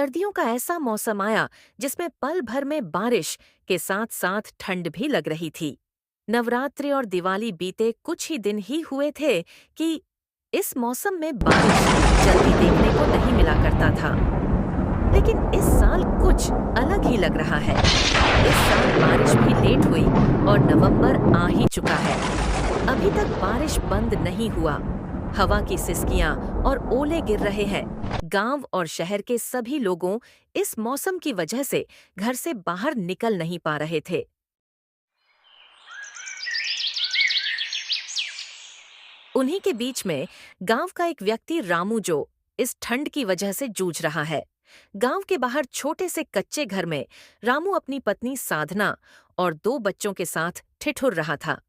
सर्दियों का ऐसा मौसम आया जिसमें पल भर में बारिश के साथ साथ ठंड भी लग रही थी। नवरात्रि और दिवाली बीते कुछ ही दिन ही हुए थे कि इस मौसम में बारिश जल्दी देखने को नहीं मिला करता था। लेकिन इस साल कुछ अलग ही लग रहा है। इस साल बारिश भी लेट हुई और नवंबर आ ही चुका है। अभी तक बारिश बंद नहीं हुआ। हवा की सिसकियां और ओले गिर रहे हैं। गांव और शहर के सभी लोगों इस मौसम की वजह से घर से बाहर निकल नहीं पा रहे थे। उन्हीं के बीच में गांव का एक व्यक्ति रामू जो इस ठंड की वजह से जूझ रहा है। गांव के बाहर छोटे से कच्चे घर में रामू अपनी पत्नी साधना और 2 बच्चों के साथ ठिठुर रहा था।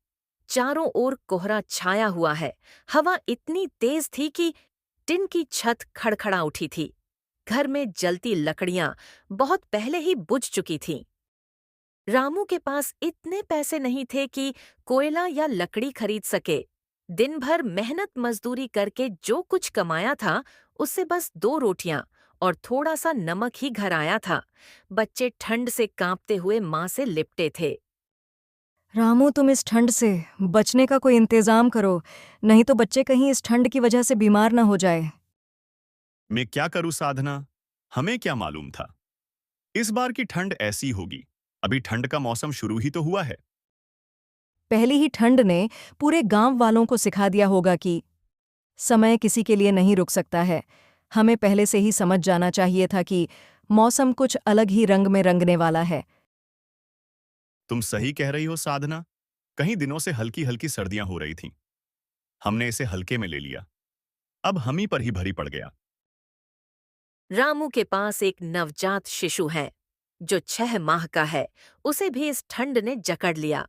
चारों ओर कोहरा छाया हुआ है। हवा इतनी तेज थी कि टिन की छत खड़खड़ा उठी थी। घर में जलती लकड़ियां बहुत पहले ही बुझ चुकी थीं। रामू के पास इतने पैसे नहीं थे कि कोयला या लकड़ी खरीद सके। दिन भर मेहनत मजदूरी करके जो कुछ कमाया था उससे बस 2 रोटियां और थोड़ा सा नमक ही घर आया था। बच्चे ठंड से कांपते हुए मां से लिपटे थे। रामू, तुम इस ठंड से बचने का कोई इंतजाम करो, नहीं तो बच्चे कहीं इस ठंड की वजह से बीमार ना हो जाए। मैं क्या करूं साधना? हमें क्या मालूम था इस बार की ठंड ऐसी होगी। अभी ठंड का मौसम शुरू ही तो हुआ है। पहली ही ठंड ने पूरे गांव वालों को सिखा दिया होगा कि समय किसी के लिए नहीं रुक सकता है। हमें पहले से ही समझ जाना चाहिए था कि मौसम कुछ अलग ही रंग में रंगने वाला है। तुम सही कह रही हो साधना। कई दिनों से हल्की हल्की सर्दियां हो रही थीं। हमने इसे हल्के में ले लिया। अब हम ही पर ही भरी पड़ गया। रामू के पास एक नवजात शिशु है जो 6 माह का है। उसे भी इस ठंड ने जकड़ लिया।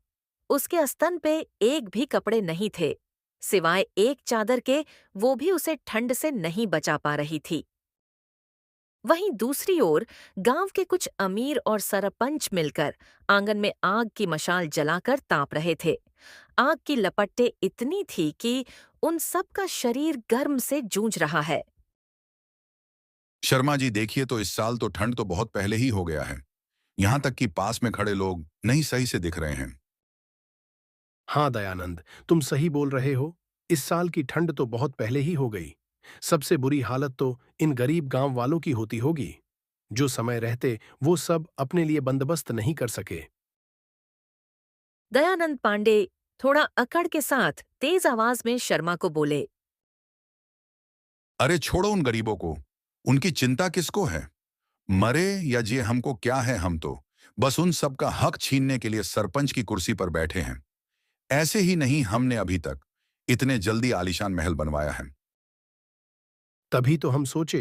उसके स्तन पे एक भी कपड़े नहीं थे, सिवाय एक चादर के। वो भी उसे ठंड से नहीं बचा पा रही थी। वहीं दूसरी ओर गांव के कुछ अमीर और सरपंच मिलकर आंगन में आग की मशाल जलाकर ताप रहे थे। आग की लपटें इतनी थी कि उन सब का शरीर गर्म से जूझ रहा है। शर्मा जी, देखिए तो इस साल तो ठंड तो बहुत पहले ही हो गया है। यहाँ तक कि पास में खड़े लोग नहीं सही से दिख रहे हैं। हाँ दयानंद, तुम सही बोल रहे हो। इस साल की ठंड तो बहुत पहले ही हो गई। सबसे बुरी हालत तो इन गरीब गांव वालों की होती होगी, जो समय रहते वो सब अपने लिए बंदोबस्त नहीं कर सके। दयानंद पांडे थोड़ा अकड़ के साथ तेज आवाज में शर्मा को बोले। अरे छोड़ो उन गरीबों को। उनकी चिंता किसको है? मरे या जिए हमको क्या है, हम तो बस उन सब का हक छीनने के लिए सरपंच की कुर्सी पर बैठे हैं। ऐसे ही नहीं हमने अभी तक इतने जल्दी आलीशान महल बनवाया है। तभी तो हम सोचे,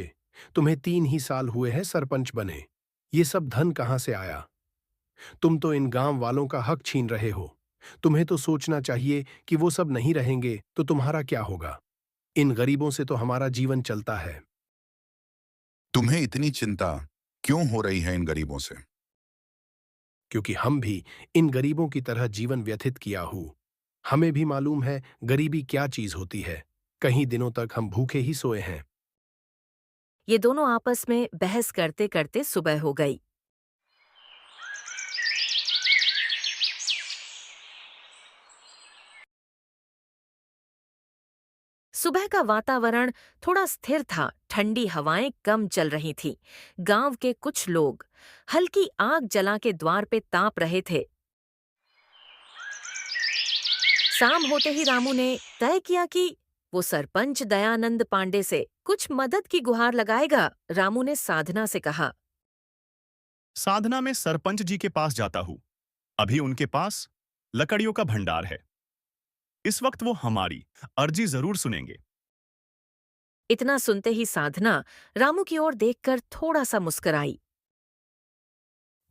तुम्हें 3 ही साल हुए हैं सरपंच बने, ये सब धन कहाँ से आया? तुम तो इन गांव वालों का हक छीन रहे हो। तुम्हें तो सोचना चाहिए कि वो सब नहीं रहेंगे तो तुम्हारा क्या होगा। इन गरीबों से तो हमारा जीवन चलता है। तुम्हें इतनी चिंता क्यों हो रही है इन गरीबों से? क्योंकि हम भी इन गरीबों की तरह जीवन व्यतीत किया हूं। हमें भी मालूम है गरीबी क्या चीज होती है। कई दिनों तक हम भूखे ही सोए हैं। ये दोनों आपस में बहस करते करते सुबह हो गई। सुबह का वातावरण थोड़ा स्थिर था। ठंडी हवाएं कम चल रही थीं। गांव के कुछ लोग हल्की आग जला के द्वार पे ताप रहे थे। शाम होते ही रामू ने तय किया कि वो सरपंच दयानंद पांडे से कुछ मदद की गुहार लगाएगा। रामू ने साधना से कहा। साधना में सरपंच जी के पास जाता हूं। अभी उनके पास लकड़ियों का भंडार है। इस वक्त वो हमारी अर्जी जरूर सुनेंगे। इतना सुनते ही साधना रामू की ओर देखकर थोड़ा सा मुस्कुराई।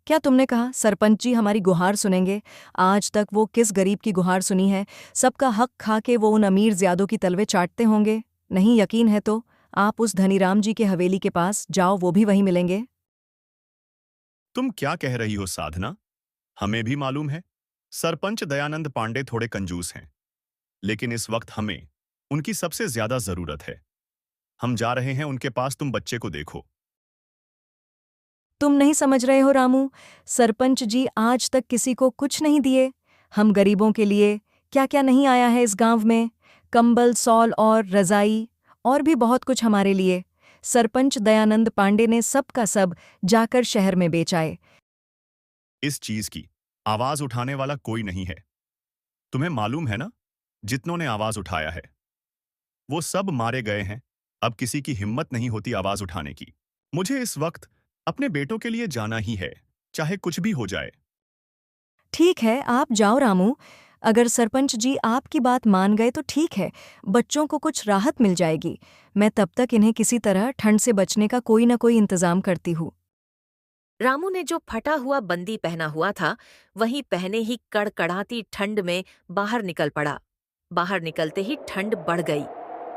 क्या तुमने कहा सरपंच जी हमारी गुहार सुनेंगे? आज तक वो किस गरीब की गुहार सुनी है? सबका हक खा के वो उन अमीर ज्यादों की तलवे चाटते होंगे। नहीं यकीन है तो आप उस धनीराम जी के हवेली के पास जाओ, वो भी वहीं मिलेंगे। तुम क्या कह रही हो साधना? हमें भी मालूम है सरपंच दयानंद पांडे थोड़े कंजूस हैं, लेकिन इस वक्त हमें उनकी सबसे ज्यादा जरूरत है। हम जा रहे हैं उनके पास, तुम बच्चे को देखो। तुम नहीं समझ रहे हो रामू, सरपंच जी आज तक किसी को कुछ नहीं दिए। हम गरीबों के लिए क्या क्या नहीं आया है इस गांव में, कंबल, सॉल और रजाई, और भी बहुत कुछ हमारे लिए। सरपंच दयानंद पांडे ने सब का सब जाकर शहर में बेचाए। इस चीज की आवाज उठाने वाला कोई नहीं है। तुम्हें मालूम है ना, जितनों ने आवाज उठाया है वो सब मारे गए हैं। अब किसी की हिम्मत नहीं होती आवाज उठाने की। मुझे इस वक्त अपने बेटों के लिए जाना ही है, चाहे कुछ भी हो जाए। ठीक है, आप जाओ रामू। अगर सरपंच जी आपकी बात मान गए तो ठीक है, बच्चों को कुछ राहत मिल जाएगी। मैं तब तक इन्हें किसी तरह ठंड से बचने का कोई न कोई इंतजाम करती हूँ। रामू ने जो फटा हुआ बंदी पहना हुआ था, वहीं पहने ही कड़कड़ाती ठंड में बाहर निकल पड़ा। बाहर निकलते ही ठंड बढ़ गई।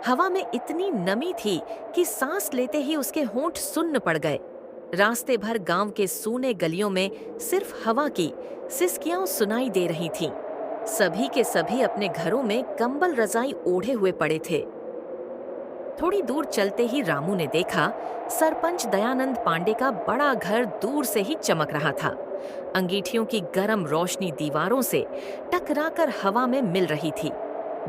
हवा में इतनी नमी थी कि सांस लेते ही उसके होंठ सुन्न पड़ गए। रास्ते भर गांव के सूने गलियों में सिर्फ हवा की सिसकियां सुनाई दे रही थीं। सभी के सभी अपने घरों में कंबल रजाई ओढ़े हुए पड़े थे। थोड़ी दूर चलते ही रामू ने देखा, सरपंच दयानंद पांडे का बड़ा घर दूर से ही चमक रहा था। अंगीठियों की गर्म रोशनी दीवारों से टकराकर हवा में मिल रही थी।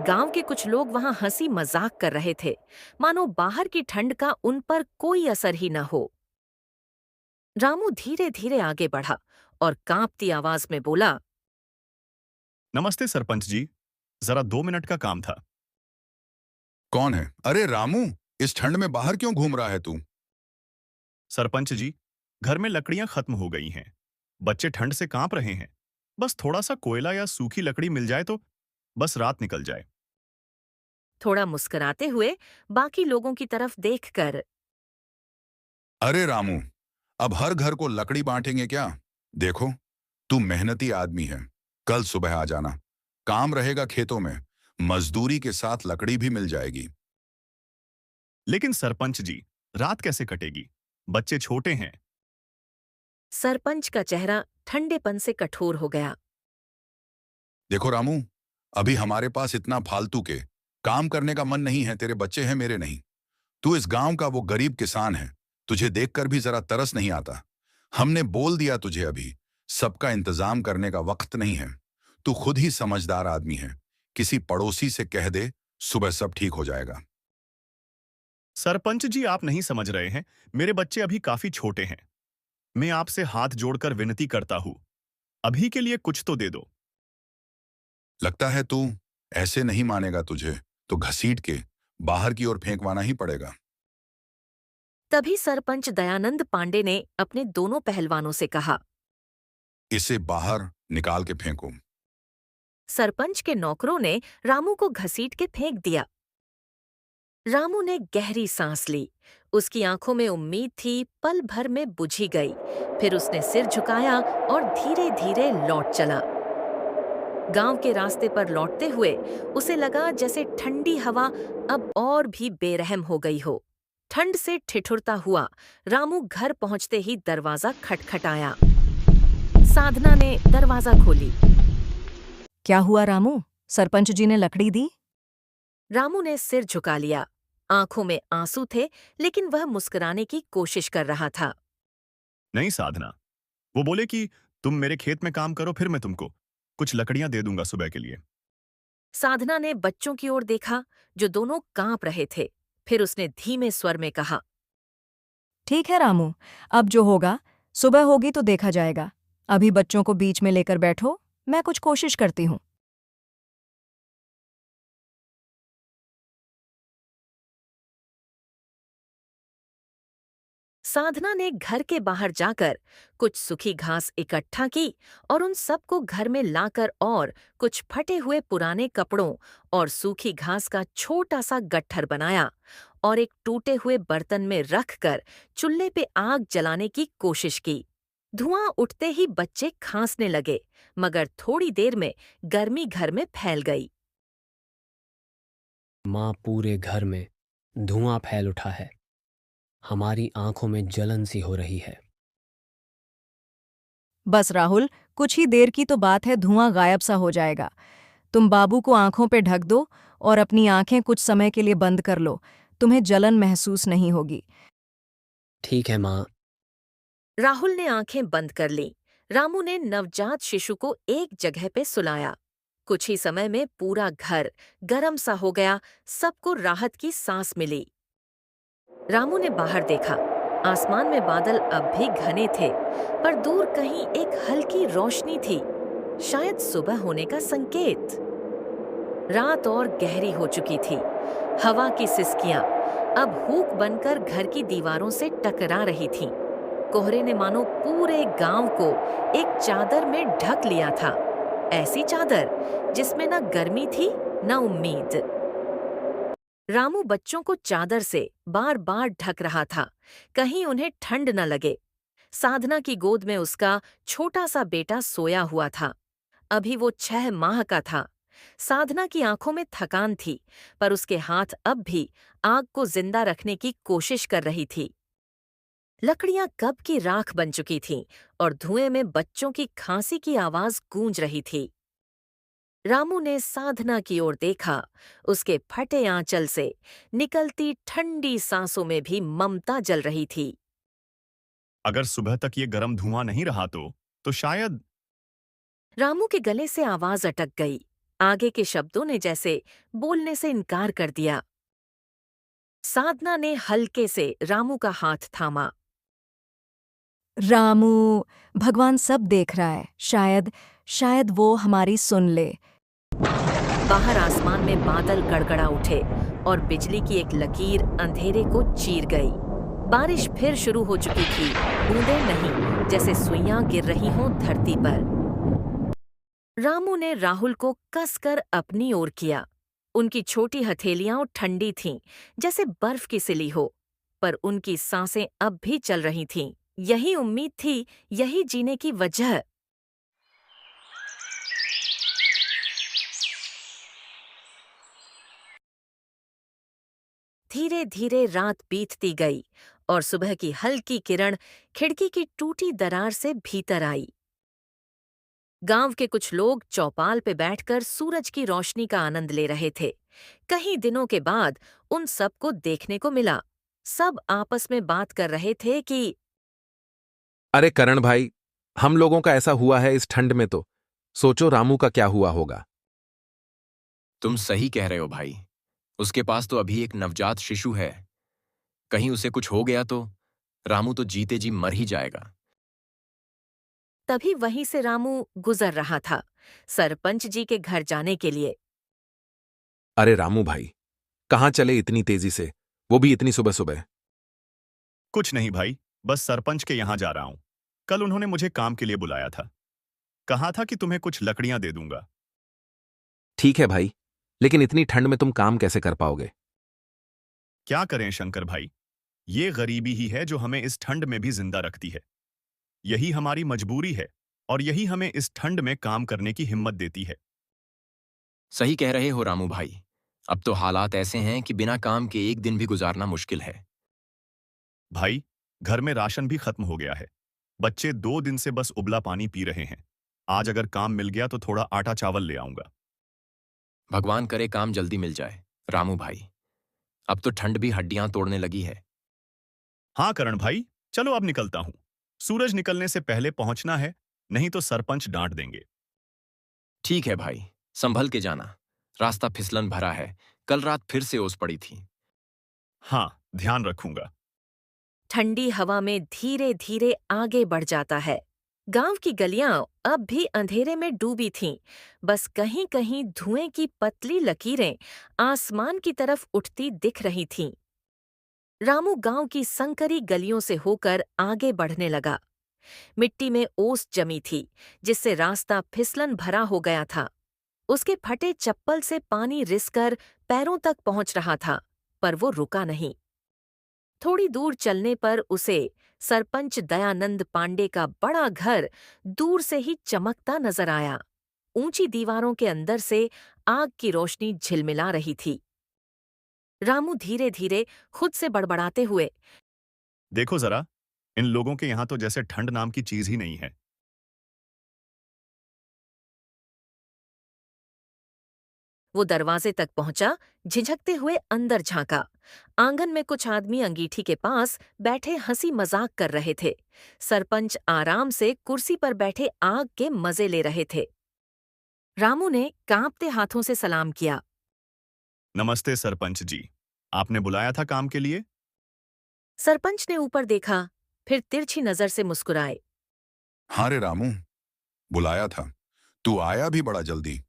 गांव के कुछ लोग वहां हंसी मजाक कर रहे थे, मानो बाहर की ठंड का उन पर कोई असर ही न हो। रामू धीरे धीरे आगे बढ़ा और कांपती आवाज में बोला, नमस्ते सरपंच जी, जरा 2 मिनट का काम था। कौन है? अरे रामू, इस ठंड में बाहर क्यों घूम रहा है तू? सरपंच जी, घर में लकड़ियां खत्म हो गई हैं। बच्चे ठंड से कांप रहे हैं। बस थोड़ा सा कोयला या सूखी लकड़ी मिल जाए तो बस रात निकल जाए। थोड़ा मुस्कुराते हुए बाकी लोगों की तरफ देखकर, अरे रामू, अब हर घर को लकड़ी बांटेंगे क्या? देखो, तू मेहनती आदमी है। कल सुबह आ जाना, काम रहेगा खेतों में, मजदूरी के साथ लकड़ी भी मिल जाएगी। लेकिन सरपंच जी, रात कैसे कटेगी? बच्चे छोटे हैं। सरपंच का चेहरा ठंडेपन से कठोर हो गया। देखो रामू, अभी हमारे पास इतना फालतू के काम करने का मन नहीं है। तेरे बच्चे हैं, मेरे नहीं। तू इस गांव का वो गरीब किसान है, तुझे देखकर भी जरा तरस नहीं आता। हमने बोल दिया तुझे, अभी सबका इंतजाम करने का वक्त नहीं है। तू खुद ही समझदार आदमी है, किसी पड़ोसी से कह दे, सुबह सब ठीक हो जाएगा। सरपंच जी, आप नहीं समझ रहे हैं। मेरे बच्चे अभी काफी छोटे हैं। मैं आपसे हाथ जोड़कर विनती करता हूं, अभी के लिए कुछ तो दे दो। लगता है तू ऐसे नहीं मानेगा, तुझे तो घसीट के बाहर की ओर फेंकवाना ही पड़ेगा। तभी सरपंच दयानंद पांडे ने अपने दोनों पहलवानों से कहा। इसे बाहर निकाल के फेंको। सरपंच के नौकरों ने रामू को घसीट के फेंक दिया। रामू ने गहरी सांस ली। उसकी आंखों में उम्मीद थी, पल भर में बुझी गई। फिर उसने सिर झुकाया और धीरे धीरे लौट चला। गांव के रास्ते पर लौटते हुए उसे लगा जैसे ठंडी हवा अब और भी बेरहम हो गई हो। ठंड से ठिठुरता हुआ रामू घर पहुंचते ही दरवाजा खटखटाया। साधना ने दरवाजा खोली। क्या हुआ रामू, सरपंच जी ने लकड़ी दी? रामू ने सिर झुका लिया। आंखों में आंसू थे, लेकिन वह मुस्कुराने की कोशिश कर रहा था। नहीं साधना, वो बोले कि तुम मेरे खेत में काम करो, फिर मैं तुमको कुछ लकड़ियां दे दूंगा सुबह के लिए। साधना ने बच्चों की ओर देखा, जो दोनों कांप रहे थे। फिर उसने धीमे स्वर में कहा, ठीक है रामू, अब जो होगा सुबह होगी तो देखा जाएगा। अभी बच्चों को बीच में लेकर बैठो, मैं कुछ कोशिश करती हूँ। साधना ने घर के बाहर जाकर कुछ सूखी घास इकट्ठा की और उन सबको घर में लाकर और कुछ फटे हुए पुराने कपड़ों और सूखी घास का छोटा सा गट्ठर बनाया और एक टूटे हुए बर्तन में रखकर चूल्हे पे आग जलाने की कोशिश की। धुआं उठते ही बच्चे खांसने लगे, मगर थोड़ी देर में गर्मी घर में फैल गई। माँ, पूरे घर में धुआं फैल उठा है। हमारी आंखों में जलन सी हो रही है। बस राहुल, कुछ ही देर की तो बात है, धुआं गायब सा हो जाएगा। तुम बाबू को आंखों पे ढक दो और अपनी आंखें कुछ समय के लिए बंद कर लो। तुम्हें जलन महसूस नहीं होगी। ठीक है माँ, राहुल ने आंखें बंद कर लीं। रामू ने नवजात शिशु को एक जगह पे सुलाया। कुछ ही समय में पूरा घर गरम सा हो गया। सबको राहत की सांस मिली। रामू ने बाहर देखा। आसमान में बादल अब भी घने थे, पर दूर कहीं एक हल्की रोशनी थी, शायद सुबह होने का संकेत। रात और गहरी हो चुकी थी। हवा की सिसकियां अब हूक बनकर घर की दीवारों से टकरा रही थीं। कोहरे ने मानो पूरे गांव को एक चादर में ढक लिया था। ऐसी चादर जिसमें न गर्मी थी न उम्मीद। रामू बच्चों को चादर से बार बार ढक रहा था, कहीं उन्हें ठंड न लगे। साधना की गोद में उसका छोटा सा बेटा सोया हुआ था। अभी वो 6 माह का था। साधना की आंखों में थकान थी, पर उसके हाथ अब भी आग को जिंदा रखने की कोशिश कर रही थी। लकड़ियां कब की राख बन चुकी थीं और धुएं में बच्चों की खांसी की आवाज गूंज रही थी। रामू ने साधना की ओर देखा। उसके फटे आंचल से निकलती ठंडी सांसों में भी ममता जल रही थी। अगर सुबह तक ये गर्म धुआं नहीं रहा तो शायद। रामू के गले से आवाज अटक गई। आगे के शब्दों ने जैसे बोलने से इनकार कर दिया। साधना ने हल्के से रामू का हाथ थामा। रामू, भगवान सब देख रहा है, शायद शायद वो हमारी सुन ले। बाहर आसमान में बादल गड़गड़ा उठे और बिजली की एक लकीर अंधेरे को चीर गई। बारिश फिर शुरू हो चुकी थी, बूंदें नहीं, जैसे सुइयां गिर रही हों धरती पर। रामू ने राहुल को कसकर अपनी ओर किया। उनकी छोटी हथेलियां ठंडी थीं, जैसे बर्फ की सिली हो, पर उनकी सांसें अब भी चल रही थीं। यही उम्मीद थी, यही जीने की वजह। धीरे धीरे रात बीतती गई और सुबह की हल्की किरण खिड़की की टूटी दरार से भीतर आई। गांव के कुछ लोग चौपाल पे बैठकर सूरज की रोशनी का आनंद ले रहे थे। कई दिनों के बाद उन सबको देखने को मिला। सब आपस में बात कर रहे थे कि अरे करण भाई, हम लोगों का ऐसा हुआ है इस ठंड में तो सोचो रामू का क्या हुआ होगा। तुम सही कह रहे हो भाई। उसके पास तो अभी एक नवजात शिशु है। कहीं उसे कुछ हो गया तो रामू तो जीते जी मर ही जाएगा। तभी वहीं से रामू गुजर रहा था, सरपंच जी के घर जाने के लिए। अरे रामू भाई, कहाँ चले इतनी तेजी से, वो भी इतनी सुबह सुबह। कुछ नहीं भाई, बस सरपंच के यहाँ जा रहा हूं। कल उन्होंने मुझे काम के लिए बुलाया था। कहा था कि तुम्हें कुछ लकड़ियां दे दूंगा। ठीक है भाई, लेकिन इतनी ठंड में तुम काम कैसे कर पाओगे। क्या करें शंकर भाई, ये गरीबी ही है जो हमें इस ठंड में भी जिंदा रखती है। यही हमारी मजबूरी है और यही हमें इस ठंड में काम करने की हिम्मत देती है। सही कह रहे हो रामू भाई। अब तो हालात ऐसे हैं कि बिना काम के एक दिन भी गुजारना मुश्किल है। भाई, घर में राशन भी खत्म हो गया है। बच्चे 2 दिन से बस उबला पानी पी रहे हैं। आज अगर काम मिल गया तो थोड़ा आटा चावल ले आऊंगा। भगवान करे काम जल्दी मिल जाए रामू भाई। अब तो ठंड भी हड्डियां तोड़ने लगी है। हाँ करण भाई, चलो अब निकलता हूं। सूरज निकलने से पहले पहुंचना है, नहीं तो सरपंच डांट देंगे। ठीक है भाई, संभल के जाना। रास्ता फिसलन भरा है, कल रात फिर से ओस पड़ी थी। हाँ, ध्यान रखूंगा। ठंडी हवा में धीरे धीरे आगे बढ़ जाता है। गांव की गलियां अब भी अंधेरे में डूबी थीं, बस कहीं कहीं धुएं की पतली लकीरें आसमान की तरफ उठती दिख रही थीं। रामू गांव की संकरी गलियों से होकर आगे बढ़ने लगा। मिट्टी में ओस जमी थी, जिससे रास्ता फिसलन भरा हो गया था। उसके फटे चप्पल से पानी रिसकर पैरों तक पहुंच रहा था, पर वो रुका नहीं। थोड़ी दूर चलने पर उसे सरपंच दयानंद पांडे का बड़ा घर दूर से ही चमकता नजर आया। ऊंची दीवारों के अंदर से आग की रोशनी झिलमिला रही थी। रामू धीरे धीरे खुद से बड़बड़ाते हुए, देखो जरा, इन लोगों के यहां तो जैसे ठंड नाम की चीज ही नहीं है। वो दरवाजे तक पहुंचा, झिझकते हुए अंदर झांका। आंगन में कुछ आदमी अंगीठी के पास बैठे हंसी मजाक कर रहे थे। सरपंच आराम से कुर्सी पर बैठे आग के मजे ले रहे थे। रामू ने कांपते हाथों से सलाम किया। नमस्ते सरपंच जी, आपने बुलाया था काम के लिए? सरपंच ने ऊपर देखा, फिर तिरछी नजर से मुस्कुराए। हाँ रे रामू, बुलाया था। तू आया भी बड़ा जल्दी।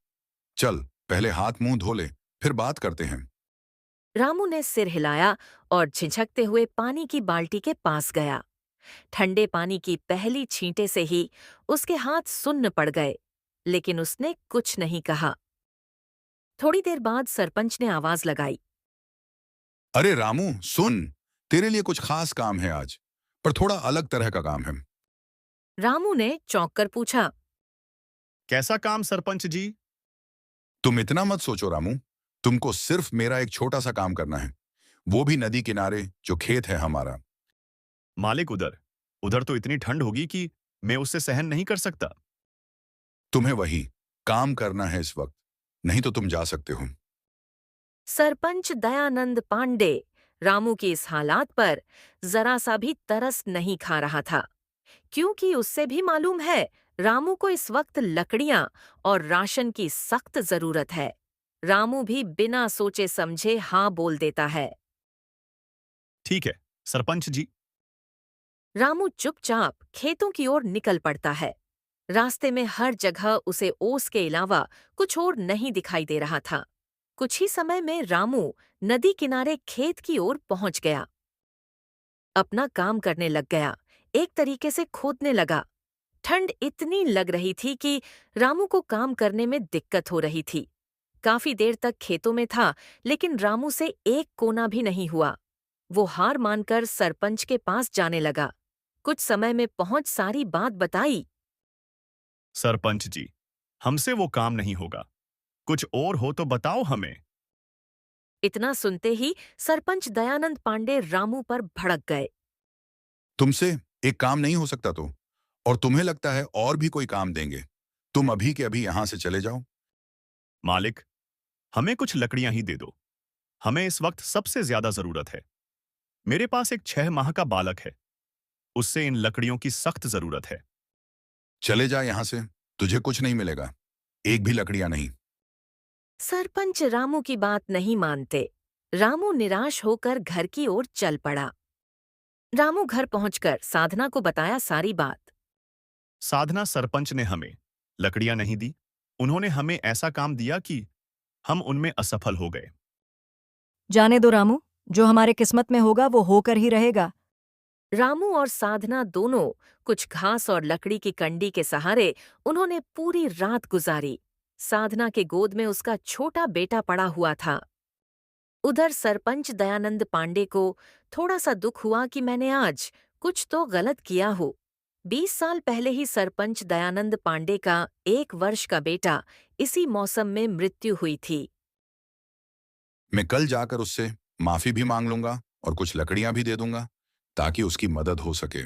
चल पहले हाथ मुंह धो ले, फिर बात करते हैं। रामू ने सिर हिलाया और झिझकते हुए पानी की बाल्टी के पास गया। ठंडे पानी की पहली छींटे से ही उसके हाथ सुन्न पड़ गए, लेकिन उसने कुछ नहीं कहा। थोड़ी देर बाद सरपंच ने आवाज लगाई। अरे रामू सुन, तेरे लिए कुछ खास काम है आज, पर थोड़ा अलग तरह का काम है। रामू ने चौंक कर पूछा। कैसा काम सरपंच जी? तुम इतना मत सोचो रामू, तुमको सिर्फ मेरा एक छोटा सा काम करना है, वो भी नदी किनारे जो खेत है हमारा। मालिक उधर उधर तो इतनी ठंड होगी कि मैं उससे सहन नहीं कर सकता। तुम्हें वही काम करना है इस वक्त, नहीं तो तुम जा सकते हो। सरपंच दयानंद पांडे रामू की इस हालात पर जरा सा भी तरस नहीं खा रहा था, क्योंकि उससे भी मालूम है रामू को इस वक्त लकड़ियां और राशन की सख्त जरूरत है। रामू भी बिना सोचे समझे हाँ बोल देता है। ठीक है सरपंच जी। रामू चुपचाप खेतों की ओर निकल पड़ता है। रास्ते में हर जगह उसे ओस के अलावा कुछ और नहीं दिखाई दे रहा था। कुछ ही समय में रामू नदी किनारे खेत की ओर पहुंच गया। अपना काम करने लग गया, एक तरीके से खोदने लगा। ठंड इतनी लग रही थी कि रामू को काम करने में दिक्कत हो रही थी। काफी देर तक खेतों में था, लेकिन रामू से एक कोना भी नहीं हुआ। वो हार मानकर सरपंच के पास जाने लगा। कुछ समय में पहुंच सारी बात बताई। सरपंच जी, हमसे वो काम नहीं होगा, कुछ और हो तो बताओ हमें। इतना सुनते ही सरपंच दयानंद पांडे रामू पर भड़क गए। तुमसे एक काम नहीं हो सकता तो, और तुम्हें लगता है और भी कोई काम देंगे। तुम अभी के अभी यहां से चले जाओ। मालिक, हमें कुछ लकड़ियां ही दे दो, हमें इस वक्त सबसे ज्यादा जरूरत है। मेरे पास एक 6 माह का बालक है, उससे इन लकड़ियों की सख्त जरूरत है। चले जा यहां से, तुझे कुछ नहीं मिलेगा, एक भी लकड़ियां नहीं। सरपंच रामू की बात नहीं मानते। रामू निराश होकर घर की ओर चल पड़ा। रामू घर पहुंचकर साधना को बताया सारी बात। साधना, सरपंच ने हमें लकड़ियां नहीं दी, उन्होंने हमें ऐसा काम दिया कि हम उनमें असफल हो गए। जाने दो रामू, जो हमारे किस्मत में होगा वो होकर ही रहेगा। रामू और साधना दोनों कुछ घास और लकड़ी की कंडी के सहारे उन्होंने पूरी रात गुजारी। साधना के गोद में उसका छोटा बेटा पड़ा हुआ था। उधर सरपंच दयानंद पांडे को थोड़ा सा दुख हुआ कि मैंने आज कुछ तो गलत किया हो। 20 साल पहले ही सरपंच दयानंद पांडे का 1 वर्ष का बेटा इसी मौसम में मृत्यु हुई थी। मैं कल जाकर उससे माफी भी मांग लूंगा और कुछ लकड़ियां भी दे दूंगा, ताकि उसकी मदद हो सके।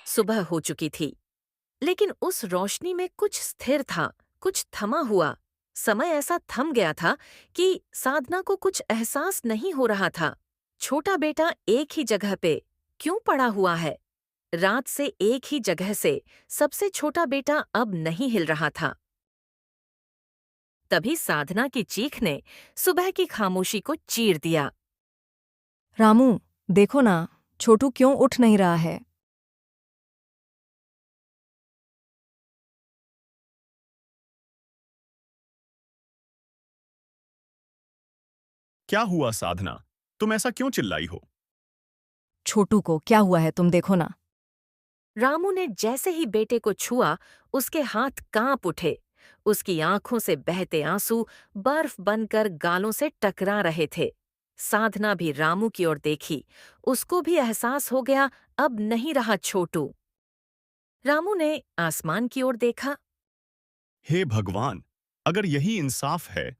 सुबह हो चुकी थी, लेकिन उस रोशनी में कुछ स्थिर था, कुछ थमा हुआ। समय ऐसा थम गया था कि साधना को कुछ एहसास नहीं हो रहा था। छोटा बेटा एक ही जगह पे क्यों पड़ा हुआ है? रात से एक ही जगह से सबसे छोटा बेटा अब नहीं हिल रहा था। तभी साधना की चीख ने सुबह की खामोशी को चीर दिया। रामू, देखो ना, छोटू क्यों उठ नहीं रहा है? क्या हुआ साधना, तुम ऐसा क्यों चिल्लाई हो? छोटू को क्या हुआ है, तुम देखो ना। रामू ने जैसे ही बेटे को छुआ, उसके हाथ कांप उठे। उसकी आंखों से बहते आंसू बर्फ बनकर गालों से टकरा रहे थे। साधना भी रामू की ओर देखी। उसको भी एहसास हो गया, अब नहीं रहा छोटू। रामू ने आसमान की ओर देखा। हे भगवान, अगर यही इंसाफ है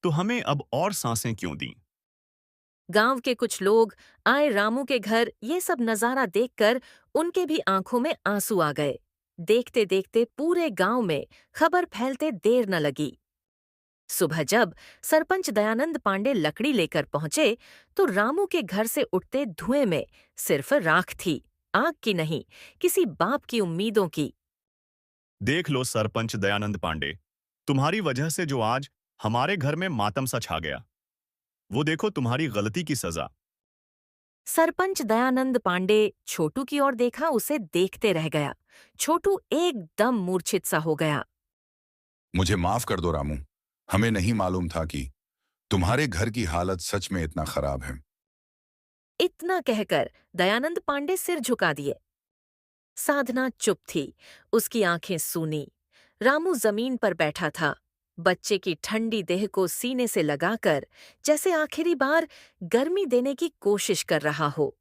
तो हमें अब और सांसें क्यों दी? गांव के कुछ लोग आए रामू के घर। ये सब नजारा देखकर उनके भी आंखों में आंसू आ गए। देखते देखते पूरे गांव में खबर फैलते देर न लगी। सुबह जब सरपंच दयानंद पांडे लकड़ी लेकर पहुंचे तो रामू के घर से उठते धुएं में सिर्फ राख थी, आग की नहीं, किसी बाप की उम्मीदों की। देख लो सरपंच दयानंद पांडे, तुम्हारी वजह से जो आज हमारे घर में मातम सा छा गया, वो देखो तुम्हारी गलती की सजा। सरपंच दयानंद पांडे छोटू की ओर देखा, उसे देखते रह गया। छोटू एकदम मूर्छित सा हो गया। मुझे माफ कर दो रामू, हमें नहीं मालूम था कि तुम्हारे घर की हालत सच में इतना खराब है। इतना कहकर दयानंद पांडे सिर झुका दिए। साधना चुप थी, उसकी आंखें सूनी। रामू जमीन पर बैठा था, बच्चे की ठंडी देह को सीने से लगाकर, जैसे आखिरी बार गर्मी देने की कोशिश कर रहा हो।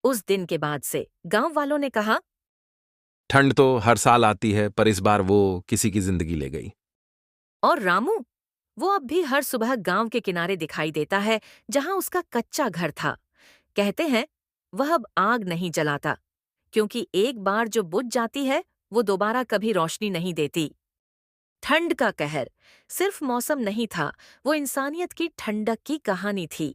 उस दिन के बाद से गांव वालों ने कहा, ठंड तो हर साल आती है, पर इस बार वो किसी की जिंदगी ले गई। और रामू, वो अब भी हर सुबह गांव के किनारे दिखाई देता है जहां उसका कच्चा घर था। कहते हैं वह अब आग नहीं जलाता, क्योंकि एक बार जो बुझ जाती है वो दोबारा कभी रोशनी नहीं देती। ठंड का कहर सिर्फ मौसम नहीं था, वो इंसानियत की ठंडक की कहानी थी।